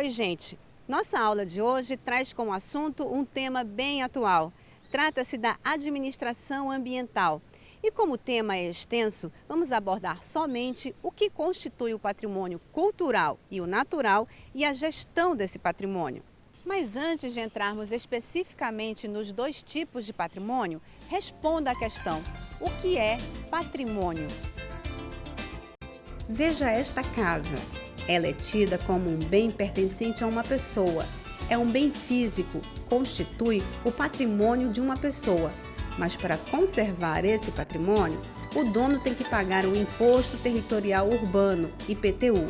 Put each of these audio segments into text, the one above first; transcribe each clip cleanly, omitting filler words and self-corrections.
Oi, gente! Nossa aula de hoje traz como assunto um tema bem atual. Trata-se da administração ambiental. E como o tema é extenso, vamos abordar somente o que constitui o patrimônio cultural e o natural e a gestão desse patrimônio. Mas antes de entrarmos especificamente nos dois tipos de patrimônio, responda à questão: o que é patrimônio? Veja esta casa. Ela é tida como um bem pertencente a uma pessoa. É um bem físico, constitui o patrimônio de uma pessoa. Mas para conservar esse patrimônio, o dono tem que pagar o Imposto Territorial Urbano, IPTU.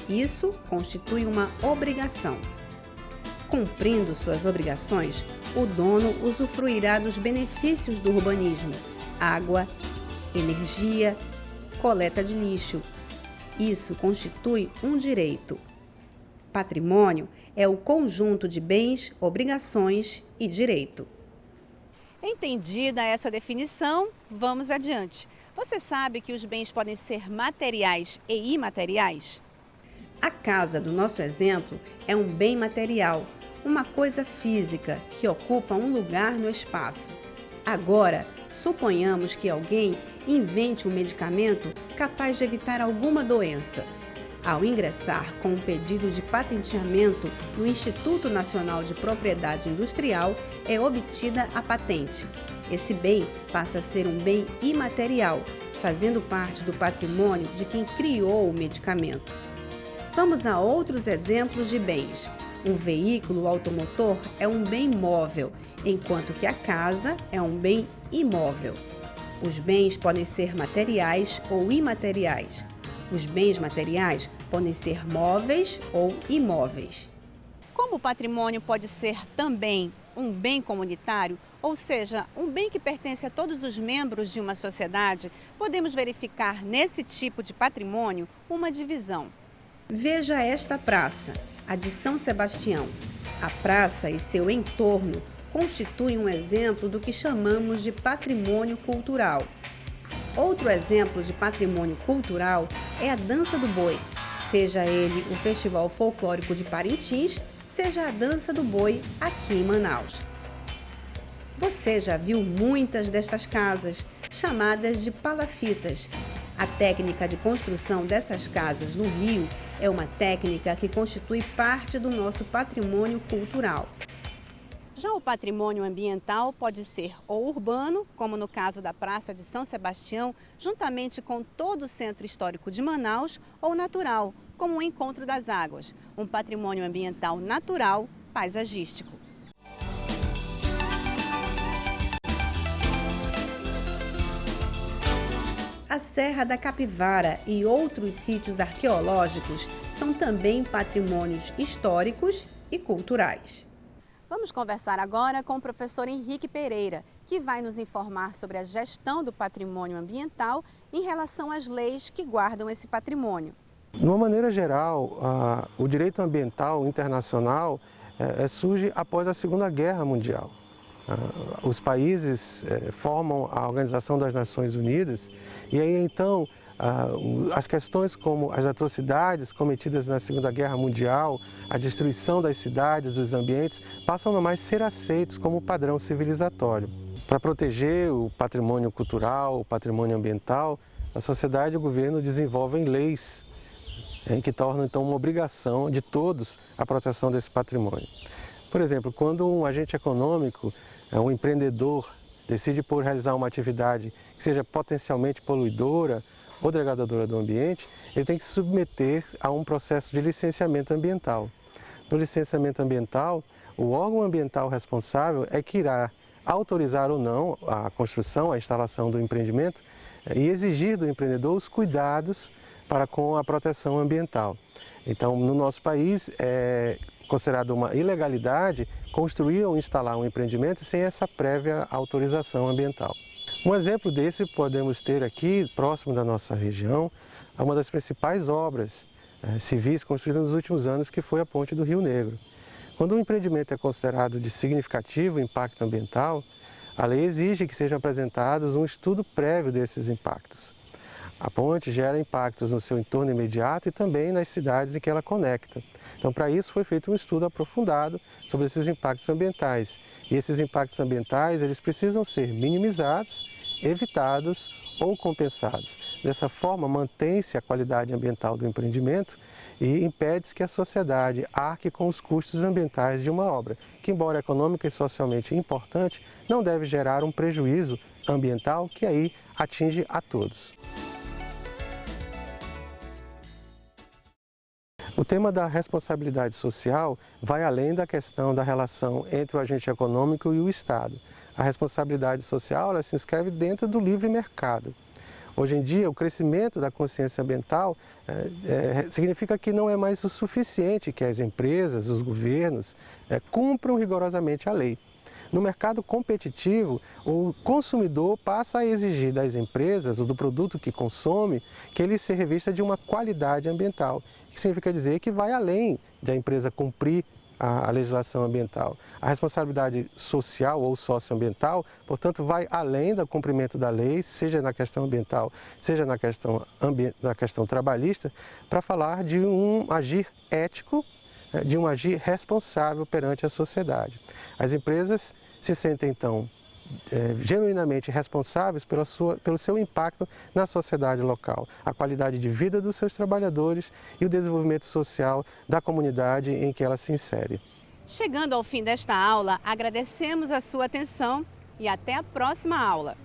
Isso constitui uma obrigação. Cumprindo suas obrigações, o dono usufruirá dos benefícios do urbanismo: água, energia, coleta de lixo. Isso constitui um direito. Patrimônio é o conjunto de bens, obrigações e direito. Entendida essa definição, vamos adiante. Você sabe que os bens podem ser materiais e imateriais? A casa do nosso exemplo é um bem material, uma coisa física que ocupa um lugar no espaço. Agora, suponhamos que alguém invente um medicamento capaz de evitar alguma doença. Ao ingressar com um pedido de patenteamento no Instituto Nacional de Propriedade Industrial, é obtida a patente. Esse bem passa a ser um bem imaterial, fazendo parte do patrimônio de quem criou o medicamento. Vamos a outros exemplos de bens. Um veículo automotor é um bem móvel, enquanto que a casa é um bem imóvel. Os bens podem ser materiais ou imateriais. Os bens materiais podem ser móveis ou imóveis. Como o patrimônio pode ser também um bem comunitário, ou seja, um bem que pertence a todos os membros de uma sociedade, podemos verificar nesse tipo de patrimônio uma divisão. Veja esta praça, a de São Sebastião. A praça e seu entorno constituem um exemplo do que chamamos de patrimônio cultural. Outro exemplo de patrimônio cultural é a Dança do Boi, seja ele o Festival Folclórico de Parintins, seja a Dança do Boi aqui em Manaus. Você já viu muitas destas casas, chamadas de palafitas. A técnica de construção dessas casas no Rio é uma técnica que constitui parte do nosso patrimônio cultural. Já o patrimônio ambiental pode ser ou urbano, como no caso da Praça de São Sebastião, juntamente com todo o Centro Histórico de Manaus, ou natural, como o Encontro das Águas, um patrimônio ambiental natural, paisagístico. A Serra da Capivara e outros sítios arqueológicos são também patrimônios históricos e culturais. Vamos conversar agora com o professor Henrique Pereira, que vai nos informar sobre a gestão do patrimônio ambiental em relação às leis que guardam esse patrimônio. De uma maneira geral, o direito ambiental internacional surge após a Segunda Guerra Mundial. Os países formam a Organização das Nações Unidas e aí então as questões como as atrocidades cometidas na Segunda Guerra Mundial, a destruição das cidades, dos ambientes, passam a não mais ser aceitos como padrão civilizatório. Para proteger o patrimônio cultural, o patrimônio ambiental, a sociedade e o governo desenvolvem leis que tornam então uma obrigação de todos a proteção desse patrimônio. Por exemplo, quando um agente econômico, um empreendedor, decide por realizar uma atividade que seja potencialmente poluidora ou degradadora do ambiente, ele tem que se submeter a um processo de licenciamento ambiental. No licenciamento ambiental, o órgão ambiental responsável é que irá autorizar ou não a construção, a instalação do empreendimento e exigir do empreendedor os cuidados para com a proteção ambiental. Então, no nosso país, é considerado uma ilegalidade construir ou instalar um empreendimento sem essa prévia autorização ambiental. Um exemplo desse podemos ter aqui, próximo da nossa região, uma das principais obras civis construídas nos últimos anos, que foi a Ponte do Rio Negro. Quando um empreendimento é considerado de significativo impacto ambiental, a lei exige que sejam apresentados um estudo prévio desses impactos. A ponte gera impactos no seu entorno imediato e também nas cidades em que ela conecta. Então, para isso foi feito um estudo aprofundado sobre esses impactos ambientais. E esses impactos ambientais, eles precisam ser minimizados, evitados ou compensados. Dessa forma, mantém-se a qualidade ambiental do empreendimento e impede-se que a sociedade arque com os custos ambientais de uma obra, que, embora econômica e socialmente importante, não deve gerar um prejuízo ambiental que aí atinge a todos. O tema da responsabilidade social vai além da questão da relação entre o agente econômico e o Estado. A responsabilidade social ela se inscreve dentro do livre mercado. Hoje em dia, o crescimento da consciência ambiental significa que não é mais o suficiente que as empresas, os governos, cumpram rigorosamente a lei. No mercado competitivo, o consumidor passa a exigir das empresas ou do produto que consome que ele se revista de uma qualidade ambiental, que significa dizer que vai além da empresa cumprir a legislação ambiental. A responsabilidade social ou socioambiental, portanto, vai além do cumprimento da lei, seja na questão ambiental, seja na questão trabalhista, para falar de um agir ético, de um agir responsável perante a sociedade. As empresas se sentem, então, genuinamente responsáveis pelo seu impacto na sociedade local, a qualidade de vida dos seus trabalhadores e o desenvolvimento social da comunidade em que ela se insere. Chegando ao fim desta aula, agradecemos a sua atenção e até a próxima aula.